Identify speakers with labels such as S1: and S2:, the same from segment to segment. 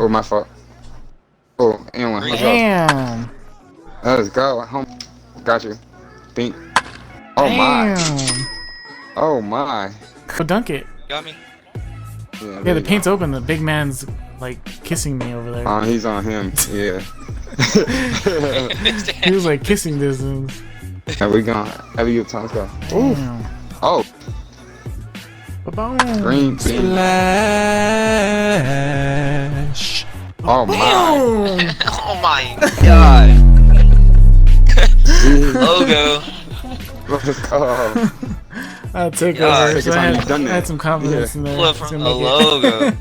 S1: Oh, my fault. Oh, and one.
S2: Damn.
S1: Let's go. Home. Got you. Think. Oh my. Oh my.
S2: Go dunk it.
S3: Got me.
S2: Yeah, the paint's open. The big man's like kissing me over there.
S1: He's on him. Yeah.
S2: He was like kissing distance.
S1: Are we going? Every you time, let's go. Ooh. Oh.
S2: Ba-boom.
S1: Green
S4: Splash.
S1: Oh my.
S3: Oh my god. Logo.
S1: Let's go.
S2: I'll take
S3: Yeah,
S2: over. So I
S1: done
S2: had some confidence in there.
S3: Flip
S2: to
S3: from
S2: make
S3: the
S2: it.
S3: logo.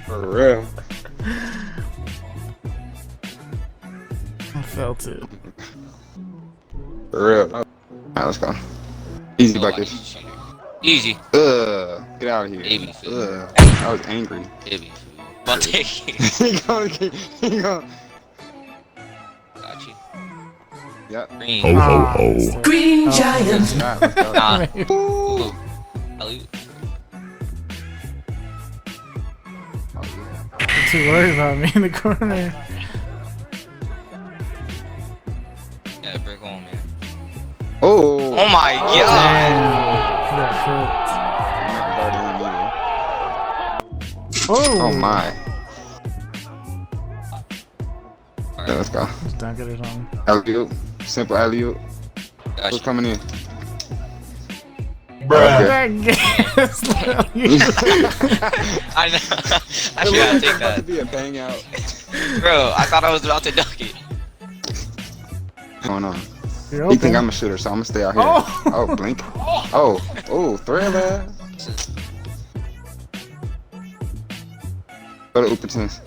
S1: For real.
S2: I felt it.
S1: For real. Alright, let's go. Easy buckets.
S3: Easy.
S1: Get out of here.
S3: Baby food.
S1: I was angry.
S3: Baby food. But take it.
S1: He going.
S3: Got you.
S1: Yep.
S3: Green.
S4: Ho ho ho.
S5: Green giant.
S1: Alright, let's go.
S3: Ooh. Alley-oop.
S2: You're too worried about me in the corner.
S3: Yeah, break home, man.
S1: Oh.
S3: Oh my god.
S2: Oh.
S1: Oh my. Yeah, let's go.
S2: Just dunk it or something.
S1: Alley-oop. Simple alley-oop.
S3: Got
S1: Who's
S3: you.
S1: coming in?
S2: That
S3: I know. I should have take
S1: About to
S3: that.
S1: be a bang out.
S3: Bro, I thought I was about to dunk it.
S1: What's going on?
S2: You're
S1: He think
S2: open.
S1: I'm a shooter, so I'm gonna stay out here.
S2: Oh.
S1: Oh, blink. Oh, thriller. Go to Uppertons.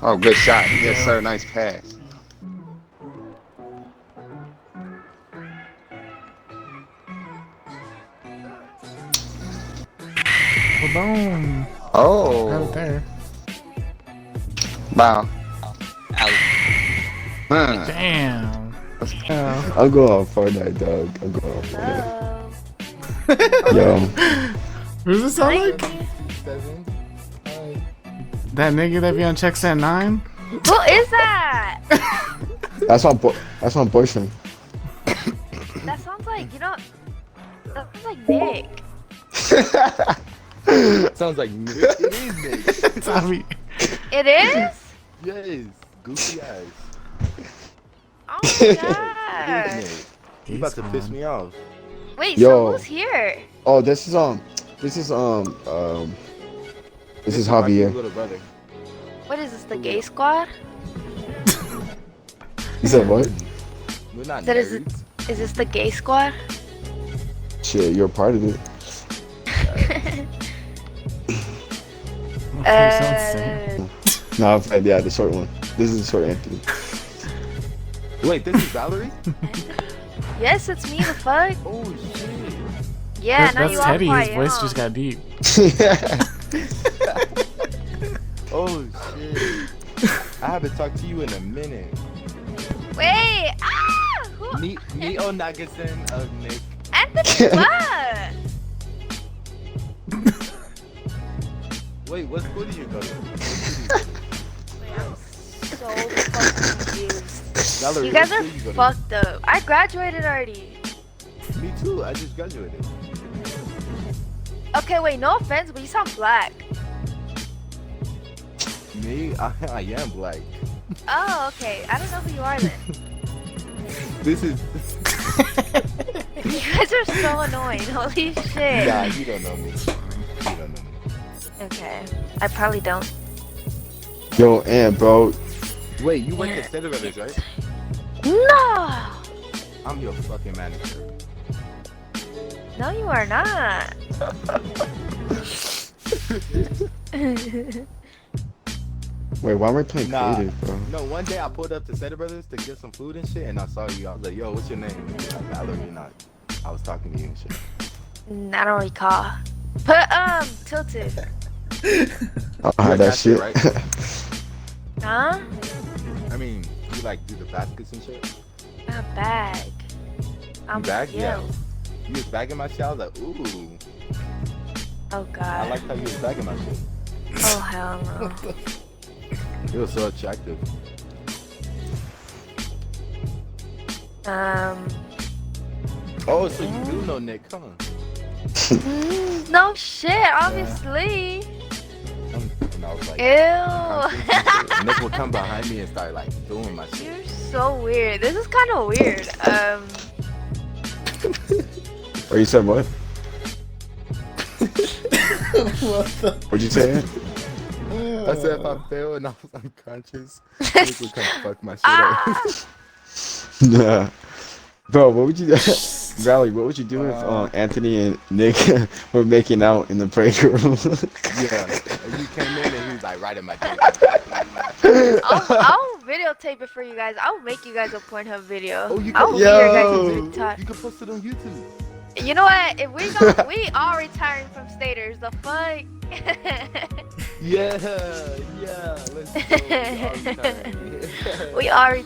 S1: Oh, good shot. Yes, sir. Nice pass.
S2: Boom. Got
S1: Oh.
S2: it there.
S1: Wow.
S3: Alley.
S1: Huh.
S2: Damn. Oh.
S6: I'll go on Fortnite, dog. I'll go on Fortnite. Yo.
S2: Who's this sound like? That nigga that be on checks at 9?
S7: Who is that?
S6: That's my boyfriend.
S7: That sounds like, that sounds like Nick.
S4: Sounds like Nick. It is Nick.
S2: Tommy.
S7: It is?
S4: Yes. Goofy eyes.
S7: Oh my god.
S4: Nick. You about to piss me off.
S7: Wait,
S6: Yo.
S7: so who's here?
S6: Oh, this is
S4: My
S6: Javier.
S4: little brother.
S7: What is this, the gay squad?
S6: You said what?
S4: We're not
S7: That is
S4: nerds.
S7: Is this the gay squad?
S6: Shit, you're a part of it. Nah, yeah, the short one. This is the short Anthony.
S4: Wait, this is Valerie?
S7: Yes, it's me, the fuck?
S4: Oh shit.
S7: Yeah, now
S2: That's
S7: you all
S2: Teddy.
S7: quiet,
S2: His voice
S7: huh?
S2: just got deep.
S4: Oh shit. I haven't talked to you in a minute.
S7: Wait! Ah! Who?
S4: Meet Onagason of Nick.
S7: Anthony, what?
S4: Wait, what school do you go to?
S7: Wait, I'm so fucking confused.
S4: Valerie,
S7: You guys
S4: what
S7: are
S4: school you go to?
S7: fucked up. I graduated already.
S4: Me too, I just graduated.
S7: Okay, wait, no offense, but you sound black.
S4: Me? I am black.
S7: Oh, okay. I don't know who you are then.
S4: This is...
S7: You guys are so annoying. Holy shit.
S4: Nah, you don't know me. You don't know me.
S7: Okay. I probably don't.
S6: Yo, and bro,
S4: Wait, you went to Center Brothers, right?
S7: No!
S4: I'm your fucking manager.
S7: No, you are not.
S6: wait, why am I playing
S4: Nah.
S6: creative, bro?
S4: No, one day I pulled up to Center Brothers to get some food and shit, and I saw you. I was like, yo, what's your name? And you're like, Valerie, and I was talking to you and shit.
S7: I don't recall. But, tilted.
S6: I'll
S4: You're a
S6: hide that
S4: cashier,
S6: shit.
S4: right?
S7: Huh?
S4: I mean, you like do the baskets and shit?
S7: A bag. I'm
S4: bag?
S7: you.
S4: Yeah. You was bagging my shit. I was like, ooh.
S7: Oh, God.
S4: I liked how you was bagging my shit.
S7: Oh hell no.
S4: It was so attractive. Oh, so you do know Nick, huh?
S7: No shit, obviously.
S4: And I was like,
S7: Ew.
S4: Nick would come behind me and start like doing my shit.
S7: You're so weird. This is kind of weird.
S1: Or you said what?
S6: What the?
S1: What'd you say?
S4: I said if I fail and I was unconscious, Nick would come fuck my shit up.
S1: Nah. Bro, what would you do? Valley, what would you do if Anthony and Nick were making out in the break room?
S4: Yeah, and you came in and he was like right in my dick.
S7: I'll videotape it for you guys. I'll make you guys a Pornhub video.
S4: Oh, you
S7: I'll
S4: can-
S7: be your guys' retard.
S4: You can post it on YouTube.
S7: You know what? If we are retiring from staters, the fuck.
S4: Yeah, let's go.
S7: We are.